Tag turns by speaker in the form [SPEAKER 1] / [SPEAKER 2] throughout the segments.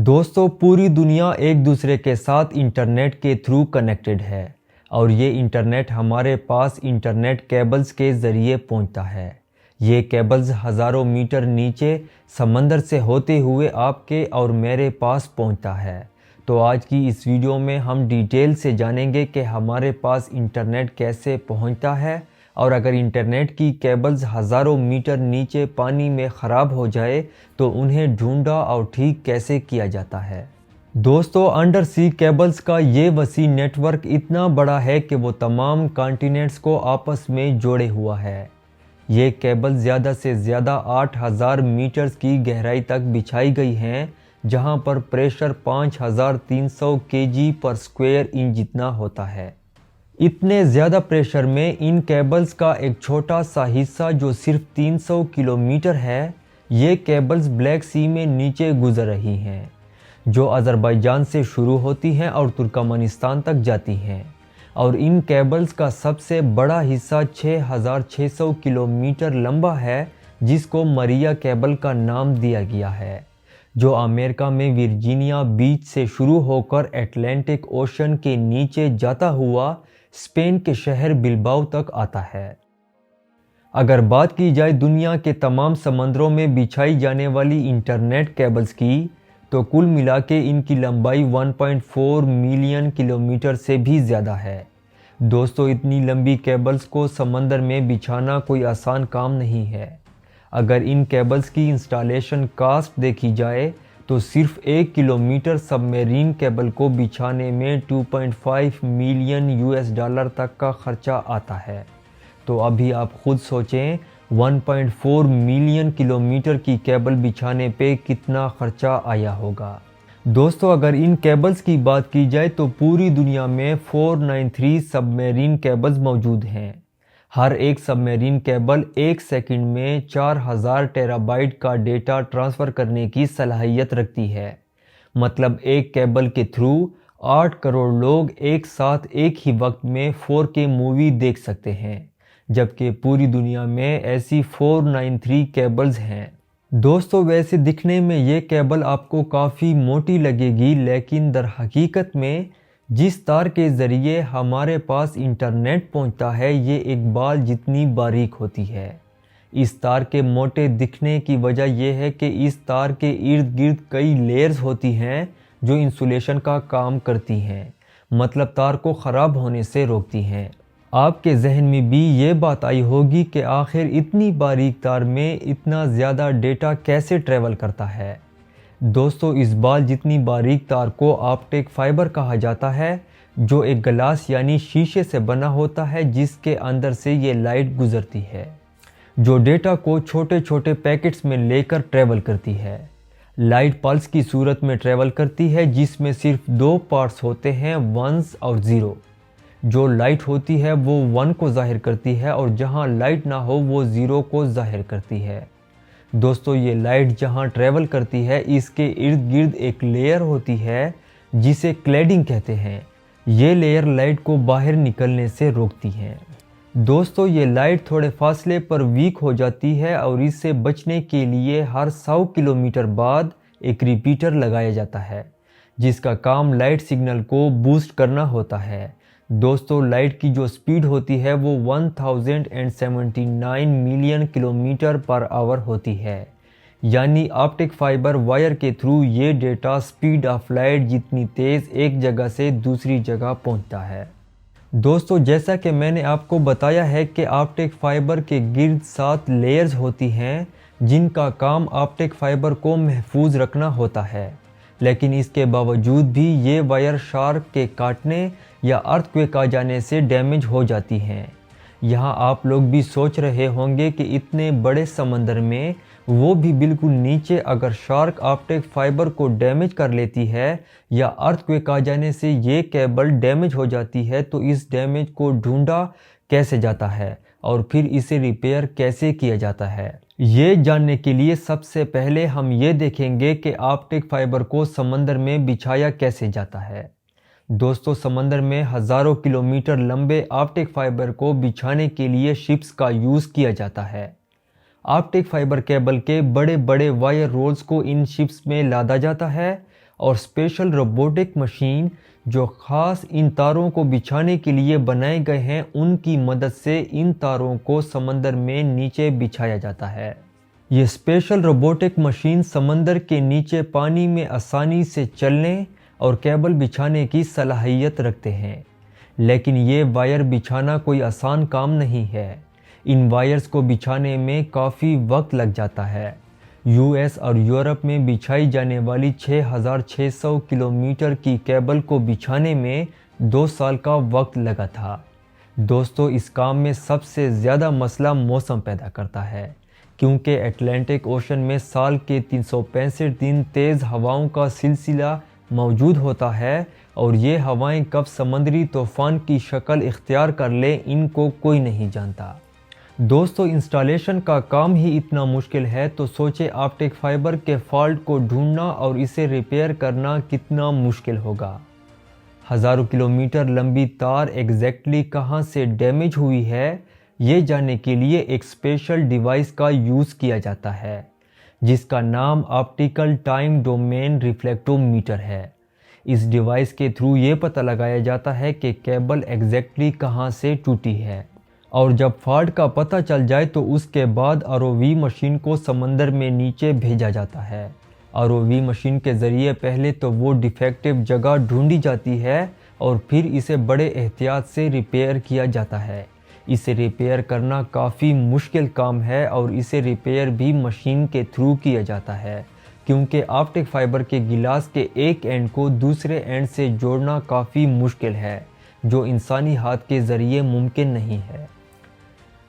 [SPEAKER 1] दोस्तों, पूरी दुनिया एक दूसरे के साथ इंटरनेट के थ्रू कनेक्टेड है और ये इंटरनेट हमारे पास इंटरनेट केबल्स के ज़रिए पहुंचता है। ये केबल्स हज़ारों मीटर नीचे समंदर से होते हुए आपके और मेरे पास पहुंचता है। तो आज की इस वीडियो में हम डिटेल से जानेंगे कि हमारे पास इंटरनेट कैसे पहुंचता है और अगर इंटरनेट की केबल्स हज़ारों मीटर नीचे पानी में ख़राब हो जाए तो उन्हें ढूंढा और ठीक कैसे किया जाता है। दोस्तों, अंडर सी केबल्स का ये वसी नेटवर्क इतना बड़ा है कि वो तमाम कॉन्टिनेंट्स को आपस में जोड़े हुआ है। ये केबल ज़्यादा से ज़्यादा 8000 मीटर्स की गहराई तक बिछाई गई हैं, जहां पर प्रेशर 5300 केजी पर स्क्वायर इंच जितना होता है। इतने ज़्यादा प्रेशर में इन केबल्स का एक छोटा सा हिस्सा जो सिर्फ 300 किलोमीटर है, ये केबल्स ब्लैक सी में नीचे गुजर रही हैं, जो अज़रबैजान से शुरू होती हैं और तुर्कमेनिस्तान तक जाती हैं। और इन केबल्स का सबसे बड़ा हिस्सा 6600 किलोमीटर लंबा है, जिसको मरिया केबल का नाम दिया गया है, जो अमेरिका में वर्जीनिया बीच से शुरू होकर अटलांटिक ओशन के नीचे जाता हुआ स्पेन के शहर बिलबाओ तक आता है। अगर बात की जाए दुनिया के तमाम समंदरों में बिछाई जाने वाली इंटरनेट केबल्स की, तो कुल मिला के इनकी लंबाई 1.4 मिलियन किलोमीटर से भी ज़्यादा है। दोस्तों, इतनी लंबी केबल्स को समंदर में बिछाना कोई आसान काम नहीं है। अगर इन केबल्स की इंस्टॉलेशन कास्ट देखी जाए तो सिर्फ 1 किलोमीटर सबमरीन केबल को बिछाने में 2.5 मिलियन यूएस डॉलर तक का खर्चा आता है। तो अभी आप खुद सोचें, 1.4 मिलियन किलोमीटर की केबल बिछाने पे कितना खर्चा आया होगा। दोस्तों, अगर इन केबल्स की बात की जाए तो पूरी दुनिया में 493 सबमरीन केबल्स मौजूद हैं। हर एक सबमरीन केबल एक सेकंड में 4000 टेराबाइट का डेटा ट्रांसफ़र करने की सलाहियत रखती है। मतलब एक केबल के थ्रू 8 करोड़ लोग एक साथ एक ही वक्त में 4K मूवी देख सकते हैं, जबकि पूरी दुनिया में ऐसी 493 केबल्स हैं। दोस्तों, वैसे दिखने में ये केबल आपको काफ़ी मोटी लगेगी, लेकिन दर हकीकत में जिस तार के ज़रिए हमारे पास इंटरनेट पहुंचता है, ये एक बाल जितनी बारीक होती है। इस तार के मोटे दिखने की वजह यह है कि इस तार के इर्द गिर्द कई लेयर्स होती हैं जो इंसुलेशन का काम करती हैं, मतलब तार को ख़राब होने से रोकती हैं। आपके जहन में भी ये बात आई होगी कि आखिर इतनी बारीक तार में इतना ज़्यादा डेटा कैसे ट्रैवल करता है। दोस्तों, इस बाल जितनी बारीक तार को ऑप्टिक फाइबर कहा जाता है, जो एक ग्लास यानी शीशे से बना होता है, जिसके अंदर से ये लाइट गुजरती है, जो डेटा को छोटे छोटे पैकेट्स में लेकर ट्रैवल करती है। लाइट पल्स की सूरत में ट्रैवल करती है, जिसमें सिर्फ 2 पार्ट्स होते हैं, 1s और 0। जो लाइट होती है वो 1 को जाहिर करती है और जहाँ लाइट ना हो वो 0 को जाहिर करती है। दोस्तों, ये लाइट जहाँ ट्रैवल करती है, इसके इर्द गिर्द एक लेयर होती है जिसे क्लैडिंग कहते हैं। ये लेयर लाइट को बाहर निकलने से रोकती है। दोस्तों, ये लाइट थोड़े फासले पर वीक हो जाती है और इससे बचने के लिए हर 100 किलोमीटर बाद एक रिपीटर लगाया जाता है, जिसका काम लाइट सिग्नल को बूस्ट करना होता है। दोस्तों, लाइट की जो स्पीड होती है वो 1079 मिलियन किलोमीटर पर आवर होती है, यानी ऑप्टिक फाइबर वायर के थ्रू ये डेटा स्पीड ऑफ लाइट जितनी तेज़ एक जगह से दूसरी जगह पहुंचता है। दोस्तों, जैसा कि मैंने आपको बताया है कि ऑप्टिक फाइबर के गिर्द 7 लेयर्स होती हैं, जिनका काम ऑप्टिक फाइबर को महफूज रखना होता है। लेकिन इसके बावजूद भी ये वायर शार्क के काटने या अर्थक्वेक आ जाने से डैमेज हो जाती हैं। यहाँ आप लोग भी सोच रहे होंगे कि इतने बड़े समंदर में, वो भी बिल्कुल नीचे, अगर शार्क ऑप्टिक फाइबर को डैमेज कर लेती है या अर्थक्वेक आ जाने से ये केबल डैमेज हो जाती है, तो इस डैमेज को ढूंढा कैसे जाता है और फिर इसे रिपेयर कैसे किया जाता है। ये जानने के लिए सबसे पहले हम ये देखेंगे कि ऑप्टिक फाइबर को समंदर में बिछाया कैसे जाता है। दोस्तों, समंदर में हज़ारों किलोमीटर लंबे ऑप्टिक फाइबर को बिछाने के लिए शिप्स का यूज़ किया जाता है। ऑप्टिक फाइबर केबल के बड़े बड़े वायर रोल्स को इन शिप्स में लादा जाता है اور اسپیشل روبوٹک مشین جو خاص ان تاروں کو بچھانے کے لیے بنائے گئے ہیں، ان کی مدد سے ان تاروں کو سمندر میں نیچے بچھایا جاتا ہے۔ یہ اسپیشل روبوٹک مشین سمندر کے نیچے پانی میں آسانی سے چلنے اور کیبل بچھانے کی صلاحیت رکھتے ہیں، لیکن یہ وائر بچھانا کوئی آسان کام نہیں ہے۔ ان وائرز کو بچھانے میں کافی وقت لگ جاتا ہے۔ یو ایس اور یورپ میں بچھائی جانے والی 6600 کلومیٹر کی کیبل کو بچھانے میں 2 سال کا وقت لگا تھا۔ دوستو، اس کام میں سب سے زیادہ مسئلہ موسم پیدا کرتا ہے، کیونکہ اٹلانٹک اوشن میں سال کے 365 دن تیز ہواؤں کا سلسلہ موجود ہوتا ہے، اور یہ ہوائیں کب سمندری طوفان کی شکل اختیار کر لیں ان کو کوئی نہیں جانتا۔ دوستو، انسٹالیشن کا کام ہی اتنا مشکل ہے تو سوچے آپٹک فائبر کے فالٹ کو ڈھونڈنا اور اسے ریپیئر کرنا کتنا مشکل ہوگا۔ ہزاروں کلومیٹر لمبی تار ایگزیکٹلی کہاں سے ڈیمیج ہوئی ہے، یہ جاننے کے لیے ایک اسپیشل ڈیوائس کا یوز کیا جاتا ہے، جس کا نام optical time domain reflectometer ہے۔ اس ڈیوائس کے تھرو یہ پتہ لگایا جاتا ہے کہ کیبل ایگزیکٹلی کہاں سے ٹوٹی ہے، اور جب فالٹ کا پتہ چل جائے تو اس کے بعد ROV مشین کو سمندر میں نیچے بھیجا جاتا ہے۔ ROV مشین کے ذریعے پہلے تو وہ ڈیفیکٹو جگہ ڈھونڈی جاتی ہے اور پھر اسے بڑے احتیاط سے ریپیئر کیا جاتا ہے۔ اسے ریپیئر کرنا کافی مشکل کام ہے، اور اسے ریپیئر بھی مشین کے تھرو کیا جاتا ہے، کیونکہ آپٹک فائبر کے گلاس کے ایک اینڈ کو دوسرے اینڈ سے جوڑنا کافی مشکل ہے، جو انسانی ہاتھ کے ذریعے ممکن نہیں ہے۔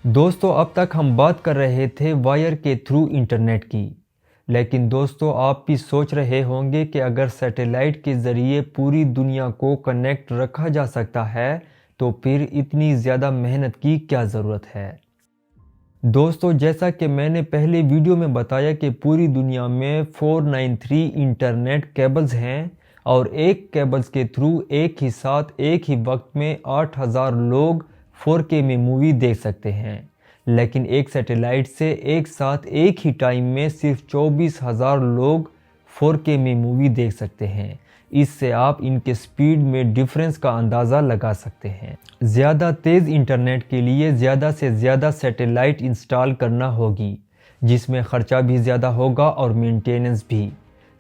[SPEAKER 1] دوستو، اب تک ہم بات کر رہے تھے وائر کے تھرو انٹرنیٹ کی، لیکن دوستو آپ بھی سوچ رہے ہوں گے کہ اگر سیٹلائٹ کے ذریعے پوری دنیا کو کنیکٹ رکھا جا سکتا ہے تو پھر اتنی زیادہ محنت کی کیا ضرورت ہے۔ دوستو، جیسا کہ میں نے پہلے ویڈیو میں بتایا کہ پوری دنیا میں 493 انٹرنیٹ کیبلز ہیں، اور ایک کیبلز کے تھرو ایک ہی ساتھ ایک ہی وقت میں 8000 لوگ 4K میں مووی دیکھ سکتے ہیں، لیکن ایک سیٹلائٹ سے ایک ساتھ ایک ہی ٹائم میں صرف 24000 لوگ 4K میں مووی دیکھ سکتے ہیں۔ اس سے آپ ان کے سپیڈ میں ڈیفرنس کا اندازہ لگا سکتے ہیں۔ زیادہ تیز انٹرنیٹ کے لیے زیادہ سے زیادہ سیٹلائٹ انسٹال کرنا ہوگی، جس میں خرچہ بھی زیادہ ہوگا اور مینٹیننس بھی۔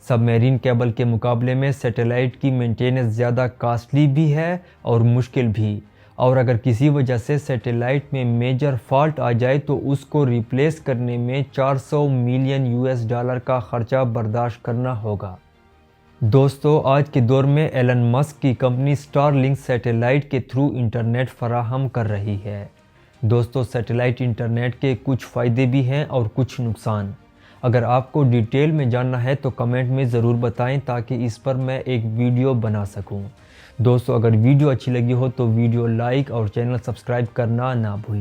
[SPEAKER 1] سب میرین کیبل کے مقابلے میں سیٹلائٹ کی مینٹیننس زیادہ کاسٹلی بھی ہے اور مشکل بھی، اور اگر کسی وجہ سے سیٹلائٹ میں میجر فالٹ آ جائے تو اس کو ریپلیس کرنے میں $400 ملین کا خرچہ برداشت کرنا ہوگا۔ دوستو، آج کے دور میں ایلن مسک کی کمپنی سٹار لنک سیٹلائٹ کے تھرو انٹرنیٹ فراہم کر رہی ہے۔ دوستو، سیٹلائٹ انٹرنیٹ کے کچھ فائدے بھی ہیں اور کچھ نقصان۔ اگر آپ کو ڈیٹیل میں جاننا ہے تو کمنٹ میں ضرور بتائیں تاکہ اس پر میں ایک ویڈیو بنا سکوں۔ دوستو، اگر ویڈیو اچھی لگی ہو تو ویڈیو لائک اور چینل سبسکرائب کرنا نہ بھولیں۔